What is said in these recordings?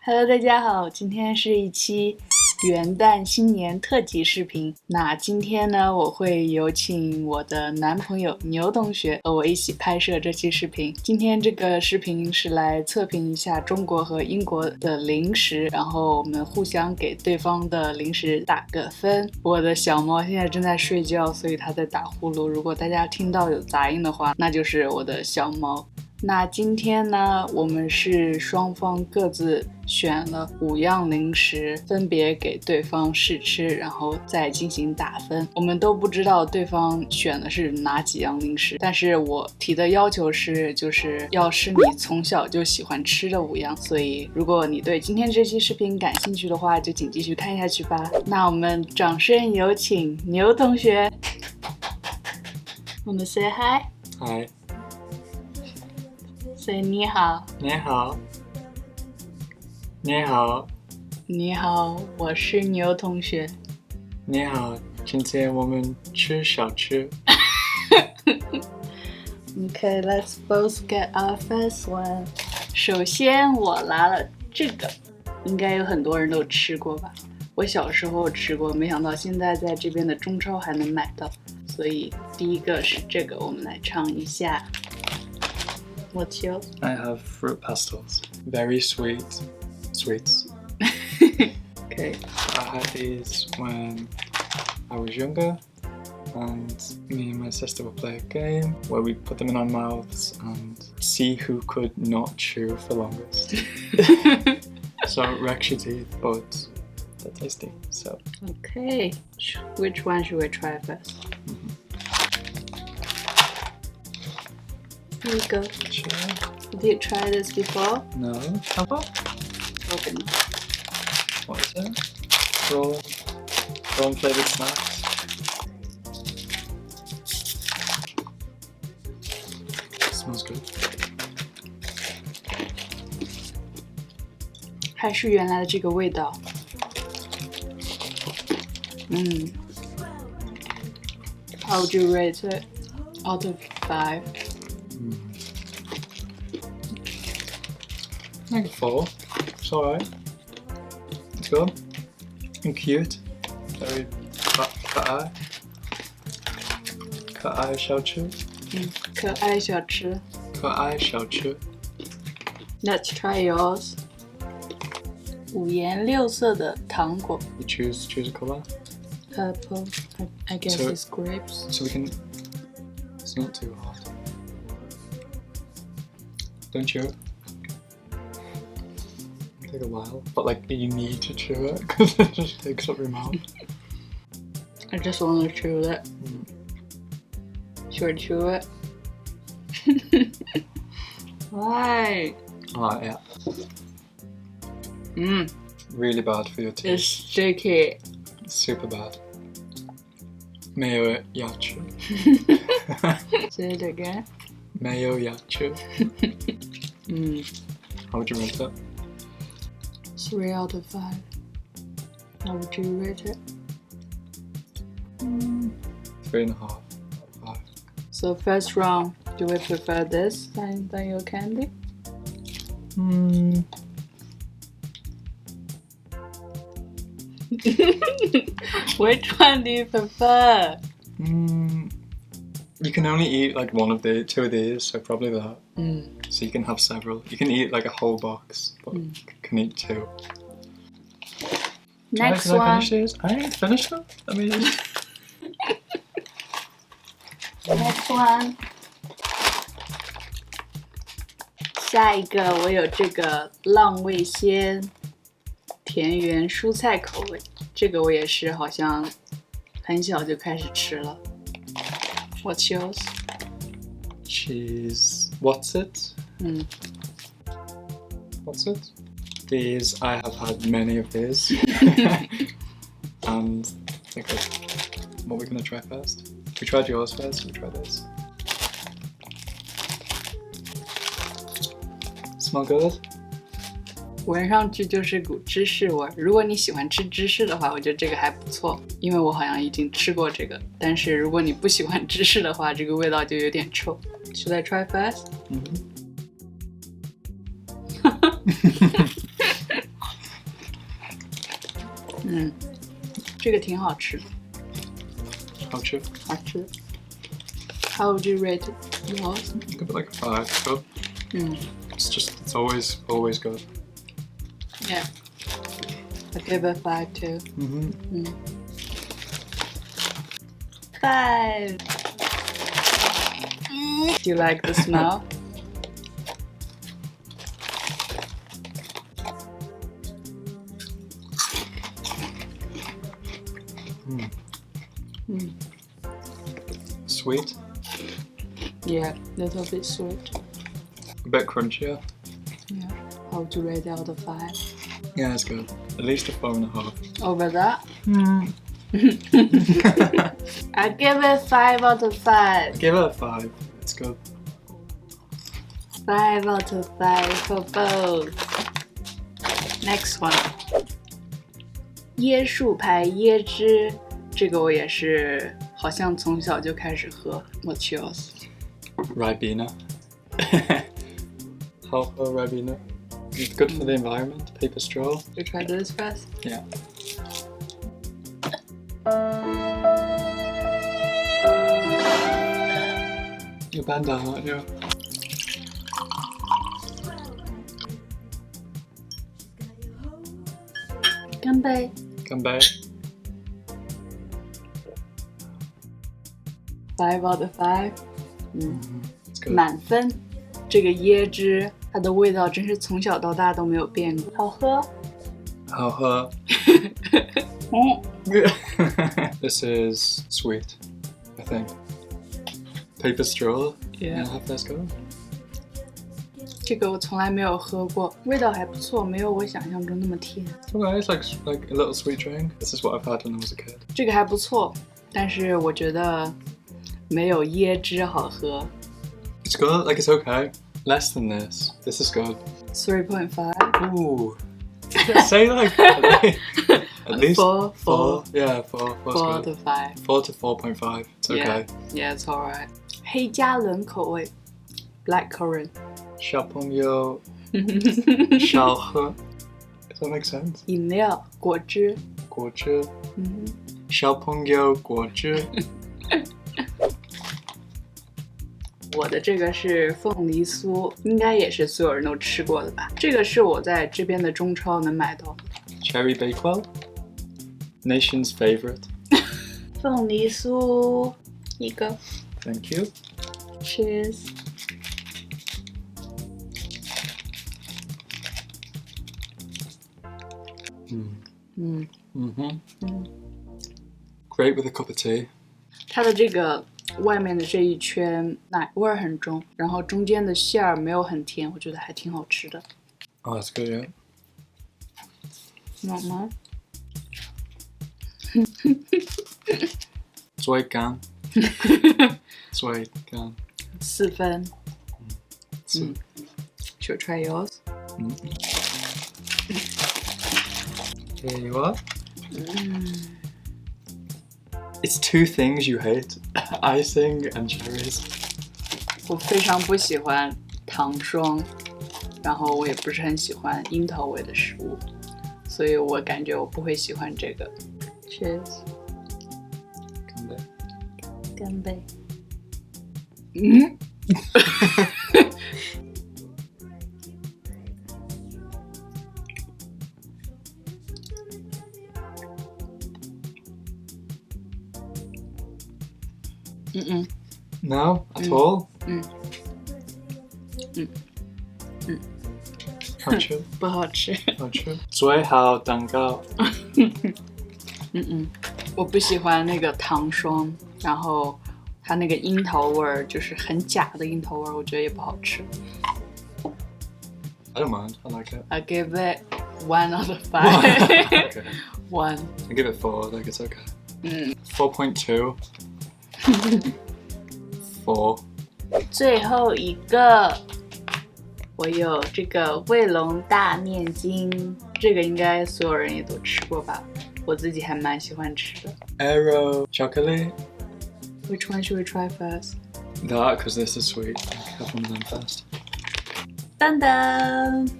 Hello， 大家好，今天是一期元旦新年特辑视频。那今天呢，我会有请我的男朋友牛同学和我一起拍摄这期视频。今天这个视频是来测评一下中国和英国的零食，然后我们互相给对方的零食打个分。我的小猫现在正在睡觉，所以它在打呼噜。如果大家听到有杂音的话，那就是我的小猫。那今天呢，我们是双方各自选了5样零食，分别给对方试吃，然后再进行打分。我们都不知道对方选的是哪几样零食，但是我提的要求是，就是要是你从小就喜欢吃的5样。所以，如果你对今天这期视频感兴趣的话，就请继续看下去吧。那我们掌声有请牛同学。我们 say hi。Hi。say 你好。你好。你好。你好，我是牛同学。你好，今天我们吃小吃。Okay, let's both get our first one. 首先我拿了这个，应该有很多人都吃过吧？我小时候吃过，没想到现在在这边的中超还能买到。所以第一个是这个，我们来尝一下。What's yours? I have fruit pastels. Very sweet. Sweets. Okay. I had these when I was younger, and me and my sister would play a game where we put them in our mouths and see who could not chew for longest. So it wrecks your teeth, but they're tasty. So. Okay. Which one should we try first? Here you go. Sure. Did you try this before? No. Open. What is it? Prawn flavored snacks. Smells good. 还是原来的这个味道。How would you rate it out of 5? Like a 4. It's alright. It's good. And cute. Very可爱小吃。可爱小吃。可爱小吃。Let's try yours. 5颜6色的糖果。You choose a color. Purple. I guess it's grapes. So we can. It's not too hard. Don't chew it. Take a while, but like you need to chew it because it just takes up your mouth. I just want to chew it. Should I chew it? Why? Oh yeah. Really bad for your teeth. It's sticky. Super bad. Mayo yachu. Say it again. Mayo yachu. How would you rate it? 3 out of 5. How would you rate it? 3.5 out of 5. So first round, do we prefer this than your candy? Which one do you prefer? You can only eat like two of these, so probably that. So you can have several. You can eat like a whole box, but you can eat 2. Next Did I one. finish these? I didn't finish them. I mean. Next one. 下一个我有这个浪味仙田园蔬菜口味，这个我也是好像很小就开始吃了。What's yours? Cheese. What's it? What's it? These, I have had many of these. And I think what are we gonna try first? We tried yours first, we try this. Smell good? 闻上去就是股芝士味。如果你喜欢吃芝士的话，我觉得这个还不错，因为我好像已经吃过这个。但是如果你不喜欢芝士的话，这个味道就有点臭。Should I try first? 这个挺好吃的，好吃。好吃。How would you rate yours? Give it like a 5. It's good. It's always good. Yeah. I give it 5 too. Mm-hmm. 5. Do you like the smell? Sweet. Yeah, little bit sweet. A bit crunchier. Yeah. How would you rate it out of 5? Yeah, it's good. At least a 4.5. Over that? I give it 5 out of 5. Give it a 5. It's good. 5 out of 5 for both. Next one. 椰树牌椰汁，这个我也是好像从小就开始喝。What's yours? Ribena. How for Ribena? It's good for the environment. Paper straw. You try this first? Yeah. You're banned down, aren't you? Come back. Come back. 5 out of 5. It's good. 满分。这个椰汁，它的味道真是从小到大都没有变过，好喝。好喝。This is sweet, I think. Paper straw. Yeah. Have this go. 这个我从来没有喝过，味道还不错，没有我想象中那么甜。Okay, it's like a little sweet drink. This is what I've had when I was a kid. 这个还不错，但是我觉得没有椰汁好喝。It's good, like it's okay. Less than this. This is good. 3.5. Ooh. Say like at least Four. Yeah, 4. 4 out of 5. 4 to 4.5. It's okay. Yeah, it's alright. 黑加仑口味 ，blackcurrant. 小朋友少喝 Does that make sense? 饮料果汁。果汁。小朋友果汁。我的这个是凤梨酥，应该也是所有人都吃过的吧？这个是我在这边的中超能买到的。Cherry Bakewell, nation's favorite. 凤梨酥一个 Thank you. ，Cheers。Great with a cup of tea. 它的这个外面的这一圈奶味儿很重，然后中间的馅儿没有很甜，我觉得还挺好吃的。Oh, that's good, yeah. 妈妈，最干。最干。4分。Should I try yours? Here you are. It's 2 things you hate: icing and cherries. 我非常不喜欢糖霜，然后我也不是很喜欢樱桃味的食物，所以我感觉我不会喜欢这个。Cheers， 干杯。干杯。No, at all? 好吃。不好吃。好吃。最好蛋糕。我不喜欢那个糖霜，然后它那个樱桃味儿就是很假的樱桃味儿，我觉得也不好吃。I don't mind. I like it. I give it 1 out of 5. Okay. 1. I give it 4. Like it's okay. 4.2. 4. 最后一个，我有这个卫龙大面筋，这个应该所有人也都吃过吧？我自己还蛮喜欢吃的。Aero chocolate. Which one should we try first? That, because this is sweet. Have one of them first. 噔噔，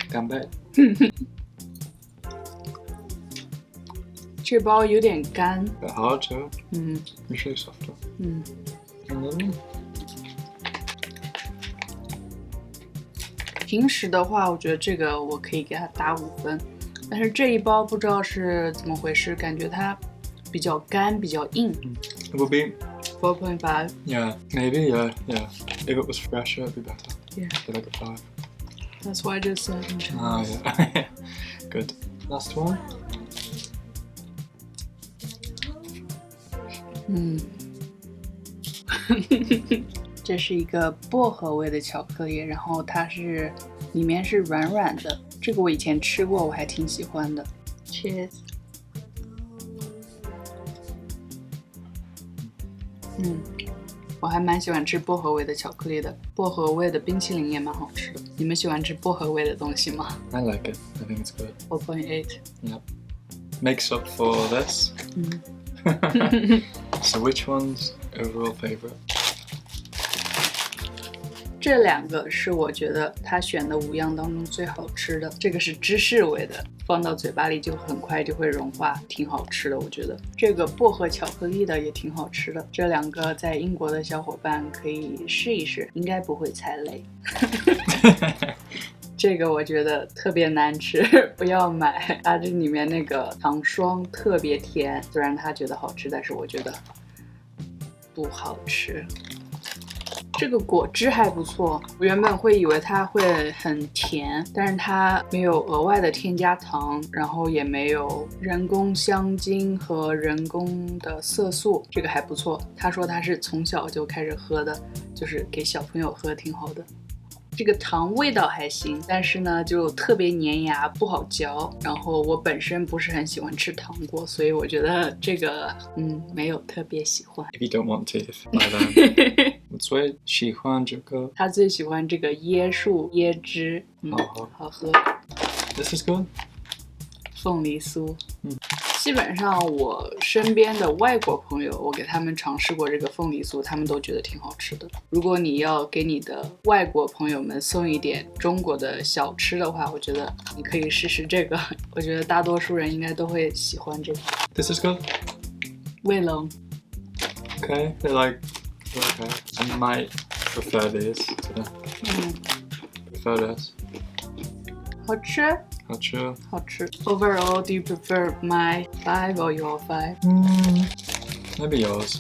干杯。这包有点干。 bit hard too. 嗯 Usually softer. 嗯， 平时的话，我觉得这个我可以给它打5分，但是这一包不知道是怎么回事，感觉它比较干，比较硬。It would be 4.5 yeah, maybe yeah. If it was fresher, it'd be better. Yeah. It'd be like a 5. That's why I just said. Oh yeah. Good. Last one. 嗯，这是一个薄荷味的巧克力，然后它是里面是软软的，这个我以前吃过，我还挺喜欢的。Cheers。我还蛮喜欢吃薄荷味的巧克力的，薄荷味的冰淇淋也蛮好吃的。你们喜欢吃薄荷味的东西吗？ I like it. I think it's good. 4.8。Yep. Makes up for this. So which one's overall favorite? 这2个是我觉得他选的5样当中最好吃的。这个是芝士味的，放到嘴巴里就很快就会融化，挺好吃的。我觉得这个薄荷巧克力的也挺好吃的。这2个在英国的小伙伴可以试一试，应该不会踩雷。这个我觉得特别难吃，不要买。它这里面那个糖霜特别甜，虽然他觉得好吃，但是我觉得不好吃。这个果汁还不错，我原本会以为它会很甜，但是它没有额外的添加糖，然后也没有人工香精和人工的色素，这个还不错。他说他是从小就开始喝的，就是给小朋友喝挺好的。这个糖味道还行，但是呢就特别粘牙，不好嚼。然后我本身不是很喜欢吃糖果，所以我觉得这个没有特别喜欢。 If you don't want teeth, buy them. 所以喜欢这个。他最喜欢这个椰树椰汁，好喝。 This is good. 凤梨酥，基本上我身边的外国朋友，我给他们尝试过这个凤梨酥，他们都觉得挺好吃的。如果你要给你的外国朋友们送一点中国的小吃的话，我觉得你可以试试这个，我觉得大多数人应该都会喜欢这个。 This is good. 卫龙 Okay, they're like okay. I might prefer these to them. Prefer this. 好吃，好吃。好吃。Overall, do you prefer my 5 or your 5? Maybe yours.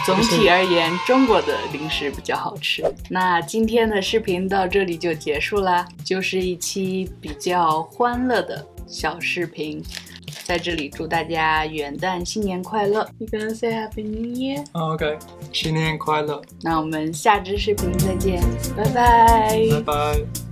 总体而言，中国的零食比较好吃。那今天的视频到这里就结束啦，就是一期比较欢乐的小视频。在这里祝大家元旦新年快乐。You gonna say Happy New Year? Oh, okay. 新年快乐。那我们下支视频再见，拜拜。拜拜。